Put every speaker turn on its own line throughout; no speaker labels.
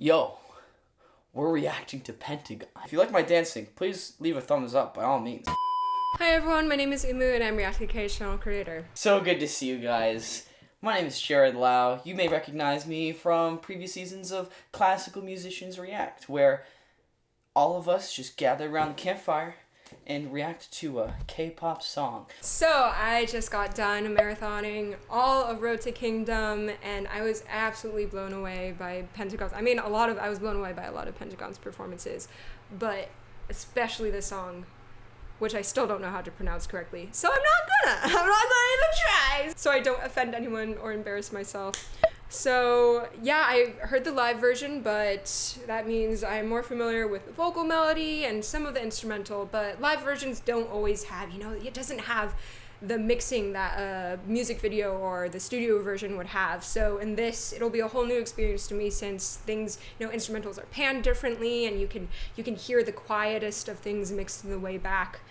Yo, we're reacting to Pentagon. If you like my dancing, please leave a thumbs up by all means.
Hi everyone, my name is Umu and I'm React K's channel creator.
So good to see you guys. My name is Jarod Lau. You may recognize me from previous seasons of Classical Musicians React, where all of us just gather around the campfire and react to a K-pop song.
So I just got done marathoning all of Road to Kingdom and I was absolutely blown away by Pentagon's. I was blown away by a lot of Pentagon's performances, but especially the song, which I still don't know how to pronounce correctly. So I'm not gonna even try, so I don't offend anyone or embarrass myself. So yeah, I heard the live version, but that means I'm more familiar with the vocal melody and some of the instrumental, but live versions don't always have, it doesn't have the mixing that a music video or the studio version would have. So in this, it'll be a whole new experience to me since things, instrumentals are panned differently and you can hear the quietest of things mixed in the way back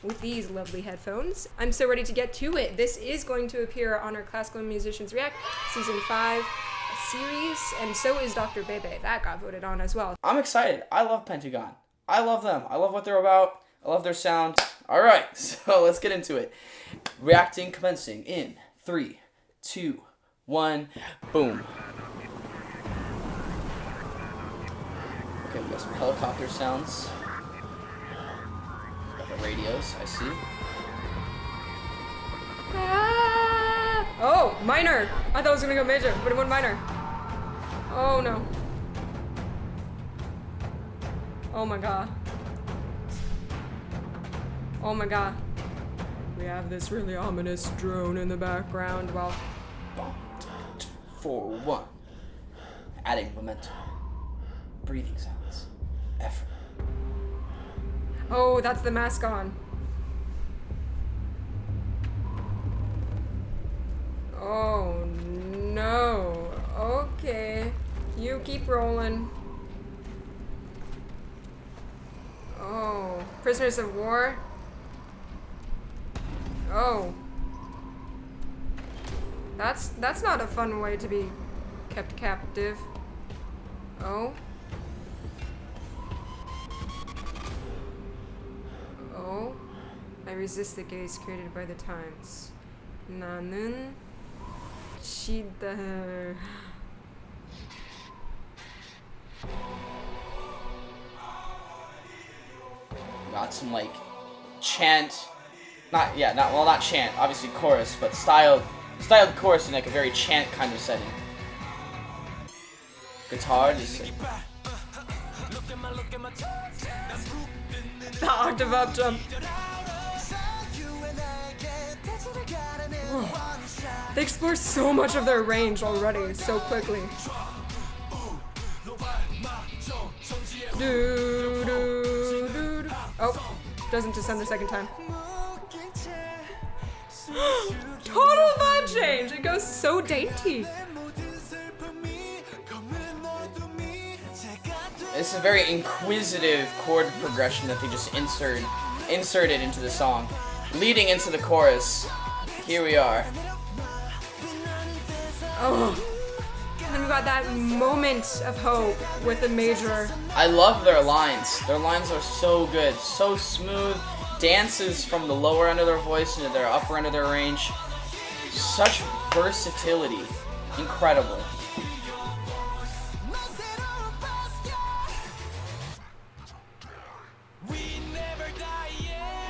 with these lovely headphones. I'm so ready to get to it. This is going to appear on our Classical Musicians React Season 5 series, and so is Dr. Bebe. That got voted on as well.
I'm excited. I love Pentagon. I love them. I love what they're about. I love their sound. Alright, so let's get into it. Reacting commencing in 3, 2, 1, boom. Okay, we got some helicopter sounds. Got the radios, I see.
Ah! Oh, minor! I thought it was gonna go major, but it went minor. Oh no. Oh my god. Oh my god. We have this really ominous drone in the background while...
4, 1. Adding momentum. Breathing sounds. Effort.
Oh, that's the mask on. Oh no. Okay. You keep rolling. Oh. Prisoners of war? Oh. That's not a fun way to be kept captive. Oh. Oh. I resist the gaze created by the times. 나는 시다.
Got some chant. Not chant, obviously chorus, but styled chorus in a very chant kind of setting. Guitar just
The octave up jump. Oh. They explore so much of their range already, so quickly. Oh, doesn't descend the second time. Total vibe change! It goes so dainty.
It's a very inquisitive chord progression that they just inserted into the song. Leading into the chorus. Here we are.
Oh. And then we got that moment of hope with the major.
I love their lines. Their lines are so good, so smooth. Dances from the lower end of their voice into their upper end of their range. Such versatility. Incredible.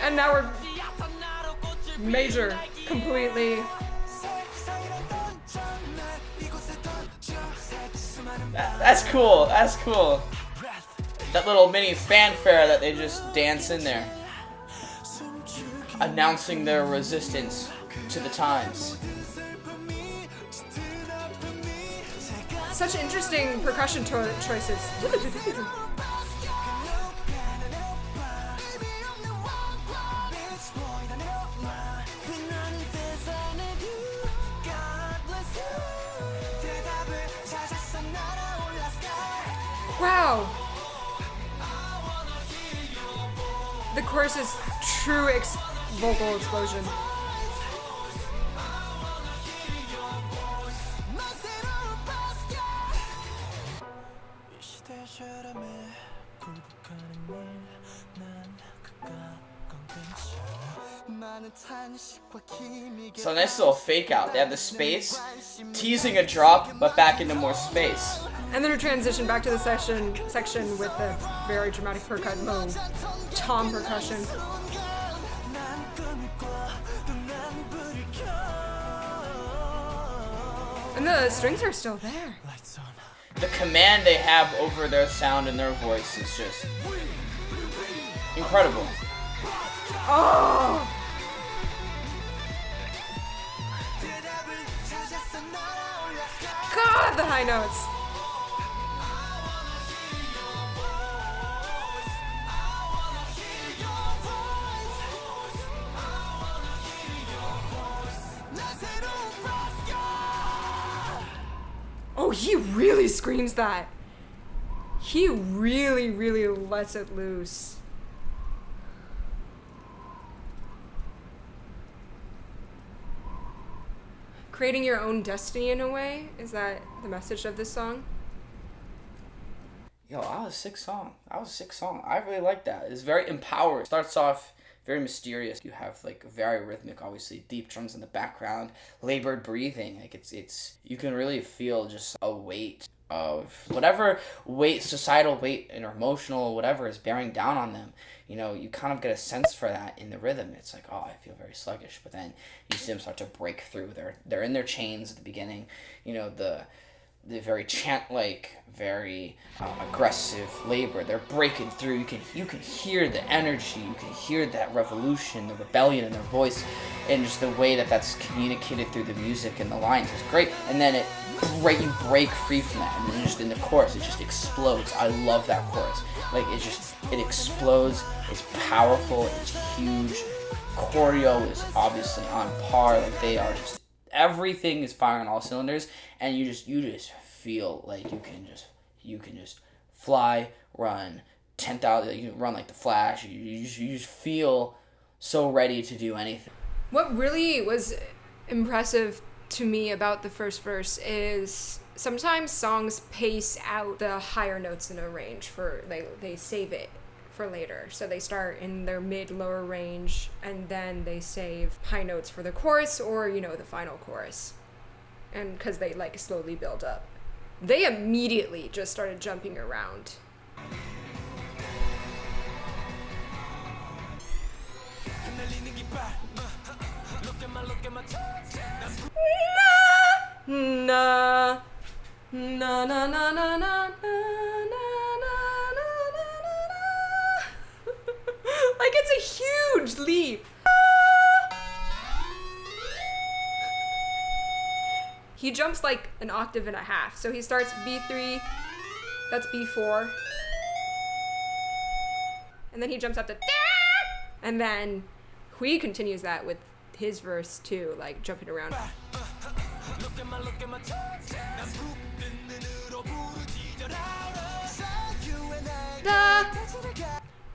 And now we're major completely.
That's cool. That's cool. That little mini fanfare that they just dance in there, announcing their resistance to the times.
Such interesting percussion choices. Wow. The chorus is true vocal explosion.
So nice little fake out. They have the space, teasing a drop, but back into more space.
And then we transition back to the section with the very dramatic low tom percussion. And the strings are still there.
The command they have over their sound and their voice is just incredible.
Oh! God, the high notes. Oh, he really screams that. He really, really lets it loose. Creating your own destiny in a way? Is that the message of this song?
Yo, that was a sick song. I really like that. It's very empowering. It starts off very mysterious. You have like very rhythmic, obviously, deep drums in the background, labored breathing. Like it's you can really feel just a weight of whatever weight, societal weight and emotional whatever is bearing down on them. You know, you kind of get a sense for that in the rhythm. It's like, oh, I feel very sluggish, but then you see them start to break through. They're in their chains at the beginning. You know, the very chant-like, very aggressive labor. They're breaking through. You can hear the energy. You can hear that revolution, the rebellion in their voice, and just the way that that's communicated through the music and the lines is great. And then you break free from that, and then just in the chorus, it just explodes. I love that chorus. Like it explodes. It's powerful. It's huge. Choreo is obviously on par. Like they are just. Everything is firing on all cylinders, and you just feel like you can just fly, run 10,000. You can run like the Flash. You just feel so ready to do anything.
What really was impressive to me about the first verse is sometimes songs pace out the higher notes in a range for they save it for later. So they start in their mid-lower range and then they save high notes for the chorus or, you know, the final chorus. And because they like slowly build up. They immediately just started jumping around. Na na na na na na na. Like it's a huge leap. He jumps like an octave and a half. So he starts B3, that's B4. And then he jumps up to and then Hui continues that with his verse too, like jumping around. Da,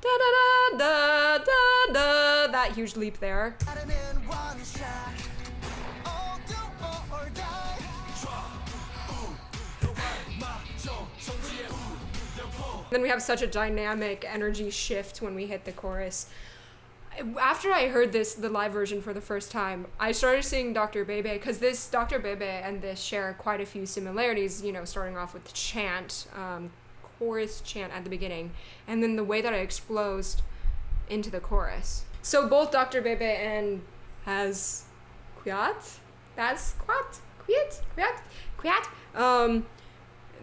da da da da da, that huge leap there. Then we have such a dynamic energy shift when we hit the chorus. After I heard the live version for the first time, I started singing Dr. Bebe, because this Dr. Bebe and this share quite a few similarities, you know, starting off with the chant, chorus chant at the beginning, and then the way that it explodes into the chorus. So both Dr. Bebe and Basquiat,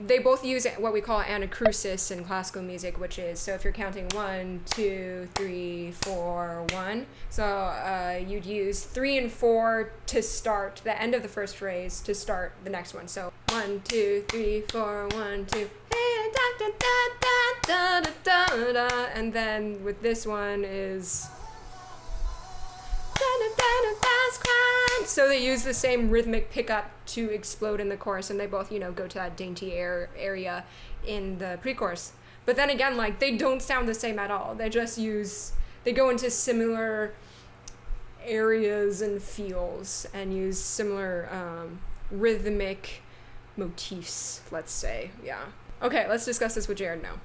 they both use what we call anacrusis in classical music, which is, so if you're counting 1, 2, 3, 4, 1, so you'd use 3 and 4 to start the end of the first phrase to start the next one. So 1, 2, 3, 4, 1, 2, and then with this one is, so they use the same rhythmic pickup to explode in the chorus, and they both, you know, go to that dainty area in the pre-chorus. But then again, like, they don't sound the same at all. They go into similar areas and feels and use similar rhythmic motifs, let's say. Yeah. Okay, let's discuss this with Jarod now.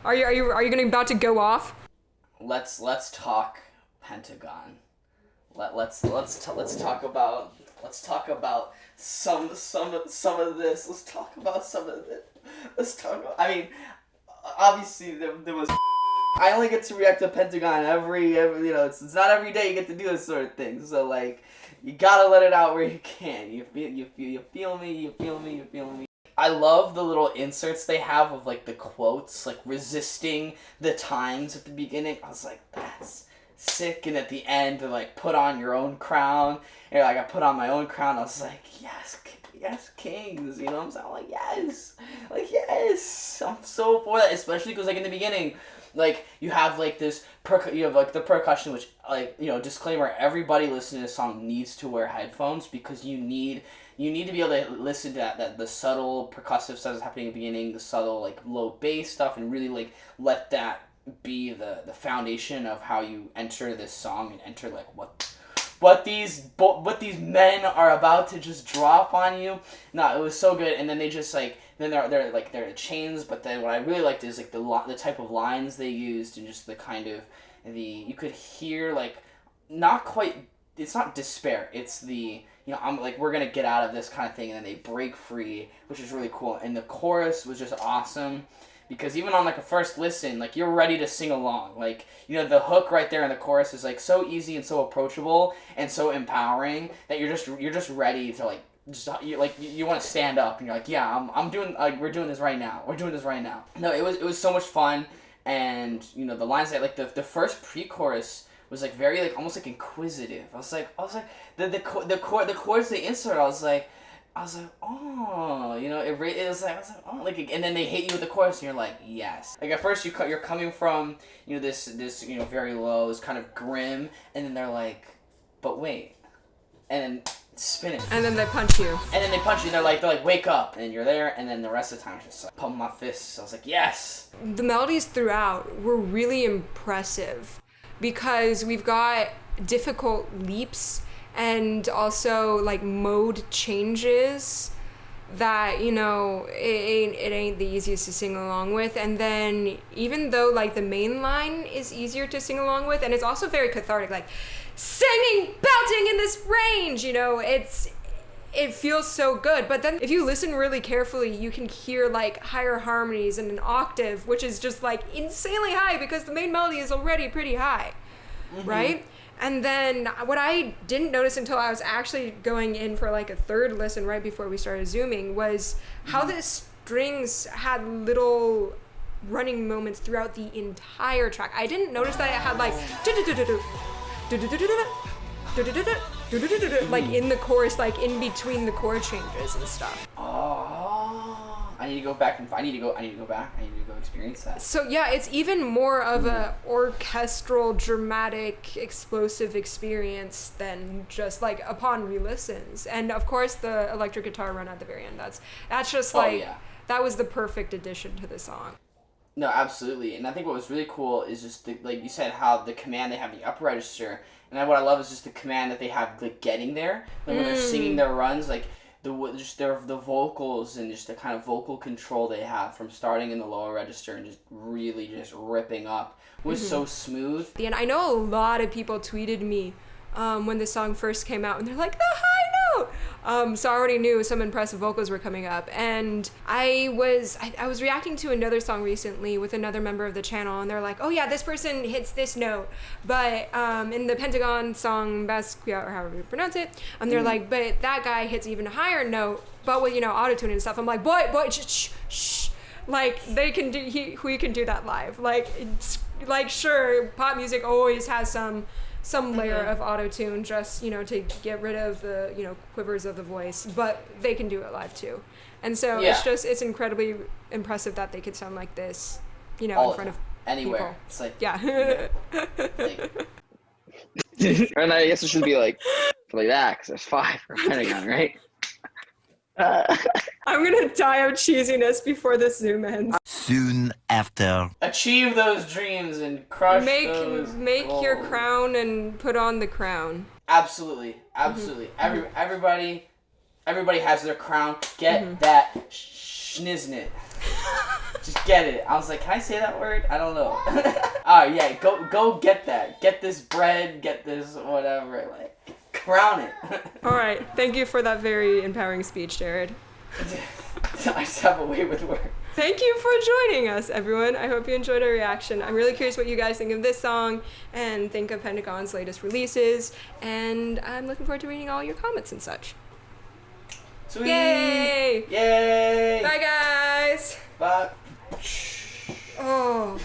Are you gonna about to go off?
Let's talk Pentagon. Let's talk about some of this. Let's talk about some of it. I mean, obviously there was. I only get to react to Pentagon every it's not every day you get to do this sort of thing. So like, you gotta let it out where you can. You feel me. I love the little inserts they have of like the quotes, like resisting the times at the beginning. I was like, that's sick. And at the end, they're like, put on your own crown. And like, I put on my own crown. I was like, yes, kings. You know what I'm saying? I'm like, yes. I'm so for that, especially because like in the beginning, like you have like this you have like the percussion, which like disclaimer: everybody listening to this song needs to wear headphones because you need to be able to listen to that the subtle percussive stuff that's happening at the beginning, the subtle like low bass stuff, and really like let that be the foundation of how you enter this song and enter like what these men are about to just drop on you. No, it was so good. And then they just like they're chains, but then what I really liked is like the type of lines they used and just the kind of you could hear like not quite, it's not despair, it's the I'm like, we're gonna get out of this kind of thing, and then they break free, which is really cool. And the chorus was just awesome, because even on like a first listen, like you're ready to sing along. Like the hook right there in the chorus is like so easy and so approachable and so empowering that you're just ready to like you want to stand up and you're like, yeah, I'm doing, like, we're doing this right now. No, it was so much fun, and the lines that like the first pre-chorus was like very like almost like inquisitive. I was like the chords they insert. I was like, oh, it was like, I was like, oh, like, and then they hit you with the chorus, and you're like, yes. Like at first you're coming from this very low, this kind of grim, and then they're like, but wait, and then spin it,
and then they punch you,
and they're like wake up, and you're there, and then the rest of the time it's just like pumping my fists. I was like, yes.
The melodies throughout were really impressive, because we've got difficult leaps and also like mode changes that it ain't the easiest to sing along with. And then even though like the main line is easier to sing along with, and it's also very cathartic, like singing, belting in this range, it feels so good. But then if you listen really carefully, you can hear like higher harmonies and an octave, which is just like insanely high because the main melody is already pretty high, right? And then what I didn't notice until I was actually going in for like a third listen right before we started Zooming was how the strings had little running moments throughout the entire track. I didn't notice that it had like like in the chorus, like in between the chord changes and stuff.
I need to go back. I need to go experience that.
So yeah, it's even more of a orchestral, dramatic, explosive experience than just like upon re-listens. And of course, the electric guitar run at the very end. That's just like that was the perfect addition to the song.
No, absolutely. And I think what was really cool is just like you said, how the command they have in the upper register, and what I love is just the command that they have like getting there, like when they're singing their runs, like the vocals and just the kind of vocal control they have from starting in the lower register and just really just ripping up was so smooth.
And I know a lot of people tweeted me when the song first came out, and they're like, the high note! So I already knew some impressive vocals were coming up. And I was reacting to another song recently with another member of the channel, and they're like, oh yeah, this person hits this note. But in the Pentagon song Basquiat, or however you pronounce it, they're like, but that guy hits even a higher note, but with, auto-tune and stuff. I'm like, boy, shh. Like, we can do that live. Like, it's like, sure, pop music always has some layer of auto-tune just, to get rid of the, quivers of the voice, but they can do it live too. And so it's incredibly impressive that they could sound like this, in front of
anywhere.
People.
It's like,
And I guess it should be like that, because there's 5 for Pentagon, right?
I'm gonna die of cheesiness before this Zoom ends.
Soon after.
Achieve those dreams and crush those
Make
goals.
your crown and put on the crown.
Absolutely. Everybody has their crown. Get that schniznit. Just get it. I was like, can I say that word? I don't know. Alright, yeah, go get that. Get this bread, get this whatever. Like, crown it.
Alright, thank you for that very empowering speech, Jarod.
I just have a way with words.
Thank you for joining us, everyone. I hope you enjoyed our reaction. I'm really curious what you guys think of this song and think of Pentagon's latest releases, and I'm looking forward to reading all your comments and such.
Sweet.
Yay!
Yay!
Bye, guys!
Bye.
Oh.